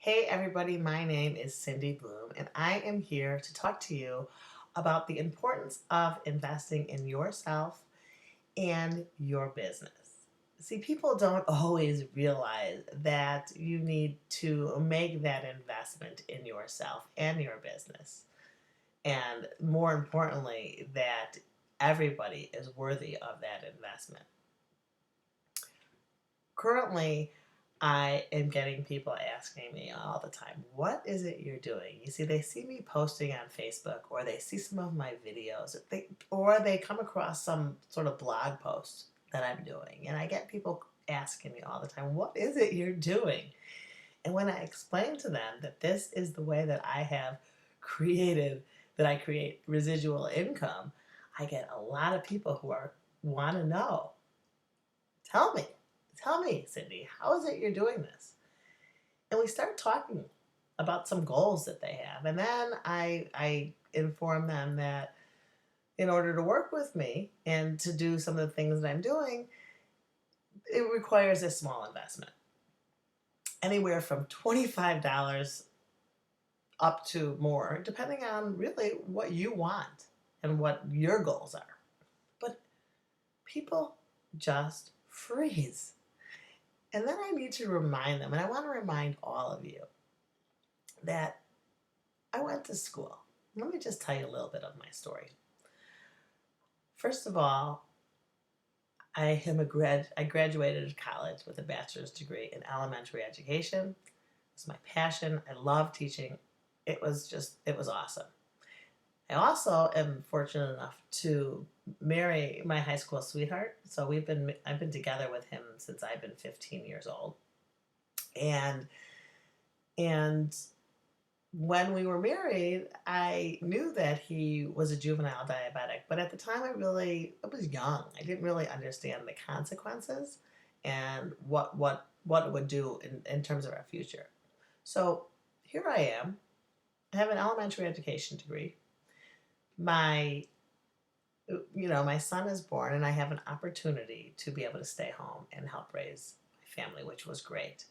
Hey everybody, my name is Cindy Bloom, and I am here to talk to you about the importance of investing in yourself and your business. See, people don't always realize that you need to make that investment in yourself and your business. And more importantly, that everybody is worthy of that investment. Currently, I am getting people asking me all the time, what is it you're doing? You see, they see me posting on Facebook, or they see some of my videos, or they come across some sort of blog post that I'm doing. And I get people asking me all the time, what is it you're doing? And when I explain to them that this is the way that I have created, that I create residual income, I get a lot of people who want to know. Tell me, tell me, Cindy, how is it you're doing this? And we start talking about some goals that they have. And then I inform them that in order to work with me and to do some of the things that I'm doing, it requires a small investment. Anywhere from $25 up to more, depending on really what you want and what your goals are. But people just freeze. And then I need to remind them, and I want to remind all of you, that I went to school. Let me just tell you a little bit of my story. First of all, I graduated college with a bachelor's degree in elementary education. It's my passion. I love teaching. It was awesome. I also am fortunate enough to marry my high school sweetheart. So I've been together with him since I've been 15 years old. And and when we were married, I knew that he was a juvenile diabetic, but at the time I was young. I didn't really understand the consequences and what it would do in terms of our future. So here I am. I have an elementary education degree. My my son is born, and I have an opportunity to be able to stay home and help raise my family, which was great.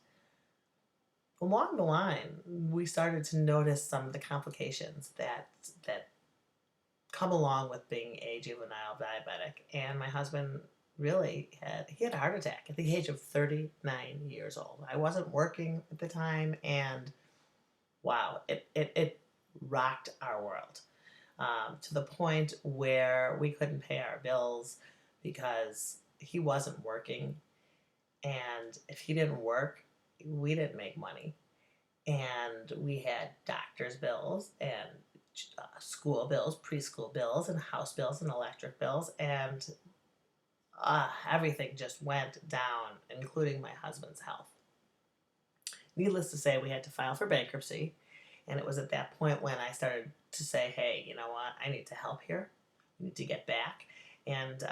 Along the line, we started to notice some of the complications that come along with being a juvenile diabetic. And my husband he had a heart attack at the age of 39 years old. I wasn't working at the time, and wow, it rocked our world, to the point where we couldn't pay our bills because he wasn't working. And if he didn't work, we didn't make money. And we had doctor's bills and school bills, preschool bills, and house bills and electric bills. And everything just went down, including my husband's health. Needless to say, we had to file for bankruptcy. And it was at that point when I started to say, hey, you know what? I need to help here. I need to get back. And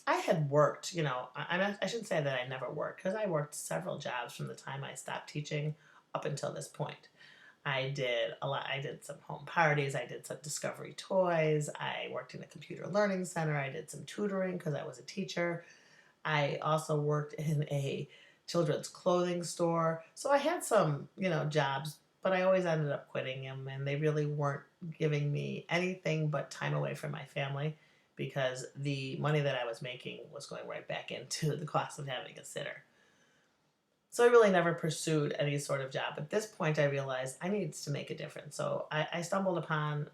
I had worked, I shouldn't say that I never worked, because I worked several jobs from the time I stopped teaching up until this point. I did a lot. I did some home parties. I did some Discovery Toys. I worked in a computer learning center. I did some tutoring because I was a teacher. I also worked in a children's clothing store. So I had some, jobs, but I always ended up quitting them, and they really weren't giving me anything but time away from my family, because the money that I was making was going right back into the cost of having a sitter. So I really never pursued any sort of job. At this point, I realized I needed to make a difference. So I stumbled upon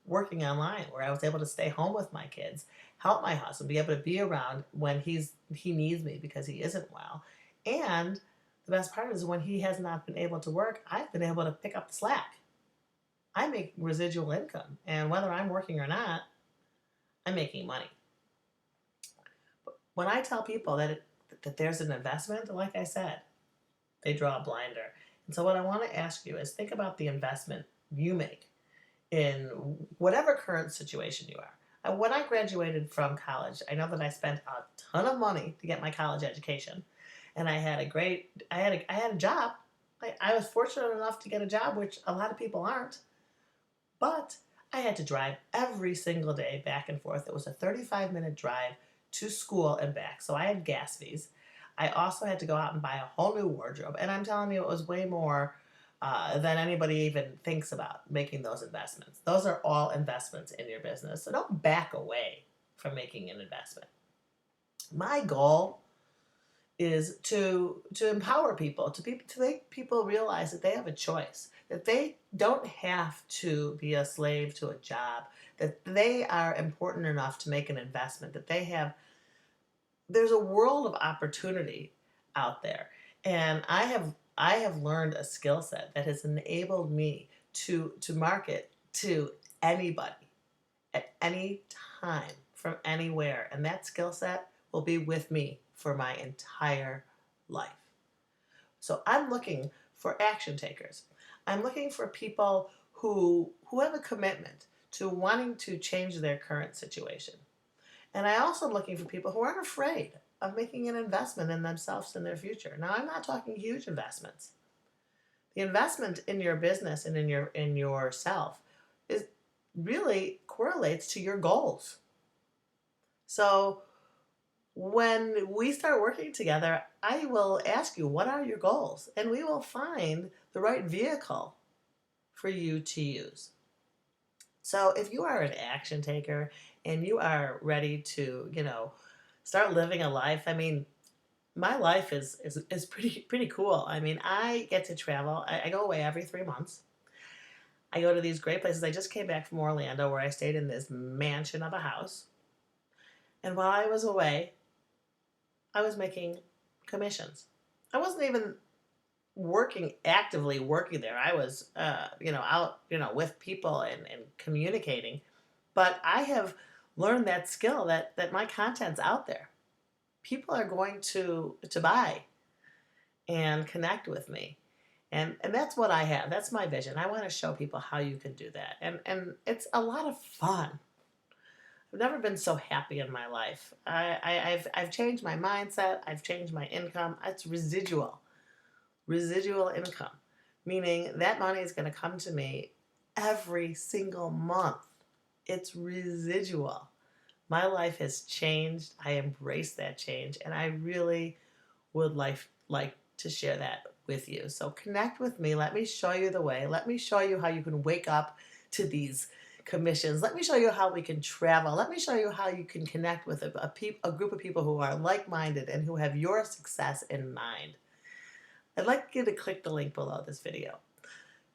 working online, where I was able to stay home with my kids, help my husband, be able to be around when he needs me because he isn't well. And the best part is, when he has not been able to work, I've been able to pick up the slack. I make residual income, and whether I'm working or not, I'm making money. But when I tell people that there's an investment, like I said, they draw a blinder. And so what I want to ask you is, think about the investment you make in whatever current situation you are. When I graduated from college, I know that I spent a ton of money to get my college education, and I had a job. I was fortunate enough to get a job, which a lot of people aren't. But I had to drive every single day back and forth. It was a 35-minute drive to school and back, so I had gas fees. I also had to go out and buy a whole new wardrobe. And I'm telling you, it was way more than anybody even thinks about making those investments. Those are all investments in your business. So don't back away from making an investment. My goal is to empower people, to make people realize that they have a choice, that they don't have to be a slave to a job, that they are important enough to make an investment, that there's a world of opportunity out there. And I have learned a skill set that has enabled me to market to anybody at any time from anywhere. And that skill set will be with me for my entire life. So I'm looking for action takers. I'm looking for people who have a commitment to wanting to change their current situation. And I also am looking for people who aren't afraid of making an investment in themselves and their future. Now, I'm not talking huge investments. The investment in your business and in yourself is really correlates to your goals. So when we start working together, I will ask you, what are your goals? And we will find the right vehicle for you to use. So if you are an action taker and you are ready to, start living a life, I mean, my life is pretty cool. I mean, I get to travel. I go away every 3 months. I go to these great places. I just came back from Orlando where I stayed in this mansion of a house. And while I was away, I was making commissions. I wasn't even actively working there. I was, out, with people and communicating. But I have learned that skill that my content's out there. People are going to buy and connect with me. And that's what I have. That's my vision. I want to show people how you can do that. And it's a lot of fun. I've never been so happy in my life. I've changed my mindset. I've changed my income. It's residual income, meaning that money is going to come to me every single month. It's residual. My life has changed. I embrace that change, and I really would like to share that with you. So connect with me. Let me show you the way. Let me show you how you can wake up to these commissions. Let me show you how we can travel. Let me show you how you can connect with a group of people who are like-minded and who have your success in mind. I'd like you to click the link below this video.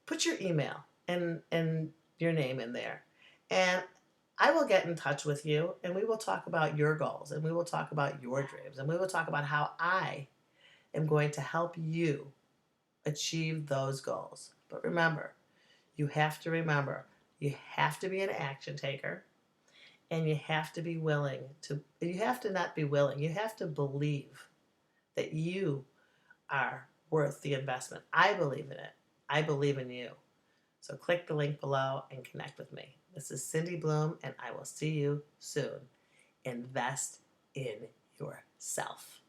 Put your email and your name in there. And I will get in touch with you and we will talk about your goals and we will talk about your dreams and we will talk about how I am going to help you achieve those goals. But remember, you have to be an action taker, and you have to be willing to, you have to not be willing, you have to believe that you are worth the investment. I believe in it. I believe in you. So click the link below and connect with me. This is Cindy Bloom, and I will see you soon. Invest in yourself.